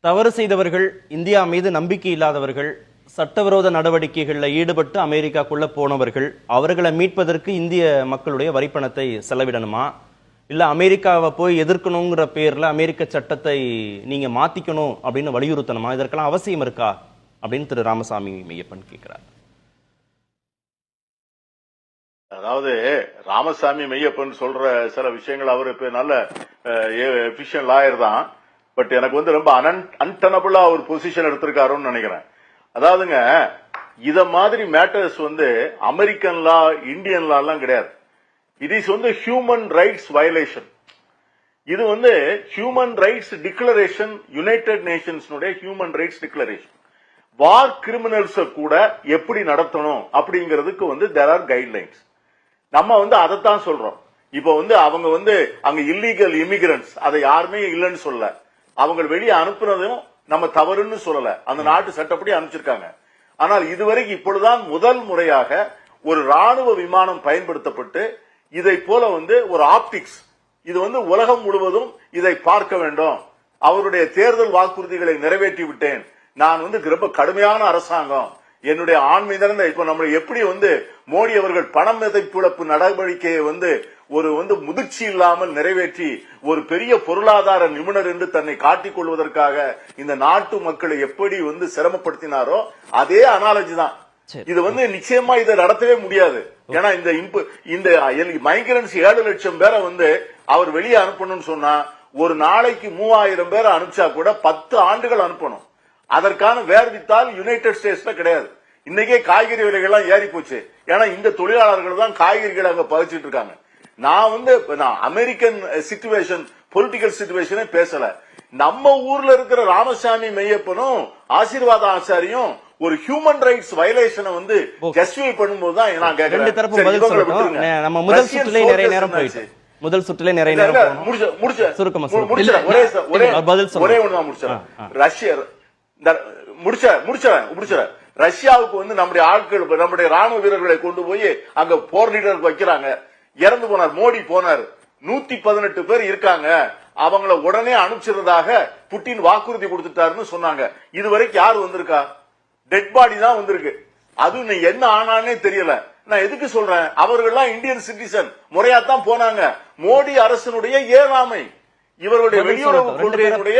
தவறு செய்தவர்கள், இந்தியா மீது நம்பிக்கை இல்லாதவர்கள், சட்டவிரோத நடவடிக்கைகளில் ஈடுபட்டு அமெரிக்காக்குள்ள போனவர்கள், அவர்களை மீட்பதற்கு இந்திய மக்களுடைய வரிப்பணத்தை செலவிடணுமா? இல்ல அமெரிக்காவை போய் எதிர்க்கணுங்கிற பேர்ல அமெரிக்க சட்டத்தை நீங்க மாத்திக்கணும் அப்படின்னு வலியுறுத்தணுமா? இதற்கெல்லாம் அவசியம் இருக்கா அப்படின்னு திரு ராமசாமி மெய்யப்பன் கேட்கிறார். அதாவது ராமசாமி மெய்யப்பன் சொல்ற சில விஷயங்கள் அவரு இப்ப நல்ல எஃபிஷியன்ட் லாயர் தான். பட் எனக்கு வந்து ரொம்ப அன்டனபிளா ஒரு பொசிஷன் எடுத்திருக்காருன்னு நினைக்கிறேன். அதாவதுங்க, இத மாதிரி மேட்டர்ஸ் வந்து அமெரிக்கன் லா, இந்தியன் லா எல்லாம் கிடையாது. இட் இஸ் வந்து ஹியூமன் ரைட்ஸ் வயலேஷன். இது வந்து human rights declaration, United Nations human rights declaration. War criminals கூட எப்படி நடத்தணும் அப்படிங்கிறதுக்கு வந்து தேர் ஆர் கைட்லைன்ஸ். நம்ம வந்து அதைத்தான் சொல்றோம். இப்ப வந்து அவங்க வந்து அங்க இல்லீகல் இமிகிரன்ட்ஸ், அதை யாருமே இல்லைன்னு சொல்ல, அவங்க வெளியே அனுப்புனதும் நம்ம தவறுன்னு சொல்லல, அந்த நாட்டு சட்டப்படி அனுப்பிச்சிருக்காங்க. ஆனால் இதுவரைக்கும் இப்பொழுதுதான் முதல் முறையாக ஒரு ராணுவ விமானம் பயன்படுத்தப்பட்டு இதை போல வந்து ஒரு ஆப்டிக்ஸ், இது வந்து உலகம் முழுவதும் இதை பார்க்க வேண்டும், அவருடைய தேர்தல் வாக்குறுதிகளை நிறைவேற்றி விட்டேன், நான் வந்து ரொம்ப கடுமையான அரசாங்கம், என்னுடைய ஆண்மை இப்ப நம்ம எப்படி வந்து மோடி அவர்கள் பணம் மிதைப்பிழப்பு நடவடிக்கையை வந்து ஒரு வந்து முதிர்ச்சி இல்லாமல் நிறைவேற்றி ஒரு பெரிய பொருளாதார நிபுணர் என்று தன்னை காட்டிக் கொள்வதற்காக இந்த நாட்டு மக்களை எப்படி வந்து சிரமப்படுத்தினாரோ அதே அனாலஜி தான் இது. வந்து நிச்சயமா இதை நடத்தவே முடியாது. ஏன்னா இந்த மைக்ரன்ஸ் 7 லட்சம் பேரை வந்து அவர் வெளியே அனுப்பணும்னு சொன்னா ஒரு நாளைக்கு 3000 பேரை அனுப்பிச்சா கூட 10 ஆண்டுகள் அனுப்பணும். அதற்கான வேர்வித்தால் யுனைடெட் ஸ்டேட்ஸ்ல கிடையாது. இன்னைக்கே காய்கறி விலைகள்லாம் ஏறி போச்சு. ஏன்னா இந்த தொழிலாளர்கள் தான் காய்கறிகளை அங்க பகிச்சிட்டு இருக்காங்க. நான் வந்து அமெரிக்கன் சிச்சுவேஷன், பொலிட்டிக்கல் சிச்சுவேஷனே பேசல. நம்ம ஊர்ல இருக்கிற ராமசாமி மெய்யப்பனும் ஆசீர்வாத ஆச்சாரியும் ஒரு ஹியூமன் ரைட்ஸ் வயலேஷனை வந்து ஜஸ்டிஃபை பண்ணும்போது தான் நான் கேட்கிறேன். நம்ம முதல் சுற்றுல நிறைய நேரம் போயிட்டு ஒரே ஒண்ணுதான் முடிச்சிடறேன். ரஷ்யாவுக்கு வந்து நம்முடைய ஆட்கள், நம்முடைய ராணுவ வீரர்களை கொண்டு போய் அங்க போர் லீடர் வைக்கிறாங்க. இறந்து போனார், மோடி போனார், 118 பேர் இருக்காங்க, அவங்கள உடனே அனுப்பிச்சிருந்ததாக புட்டின் வாக்குறுதி கொடுத்துட்டாருன்னு சொன்னாங்க. இதுவரைக்கும் யாரு வந்திருக்கா? டெட் பாடி தான் வந்திருக்கு. அது என்ன ஆனானே தெரியல. நான் எதுக்கு சொல்றேன், அவர்கள்லாம் இந்தியன் சிட்டிசன், முறையாத்தான் போனாங்க. மோடி அரசனுடைய ஏழாமை, இவர்களுடைய வெளியுறவு கொள்கையினுடைய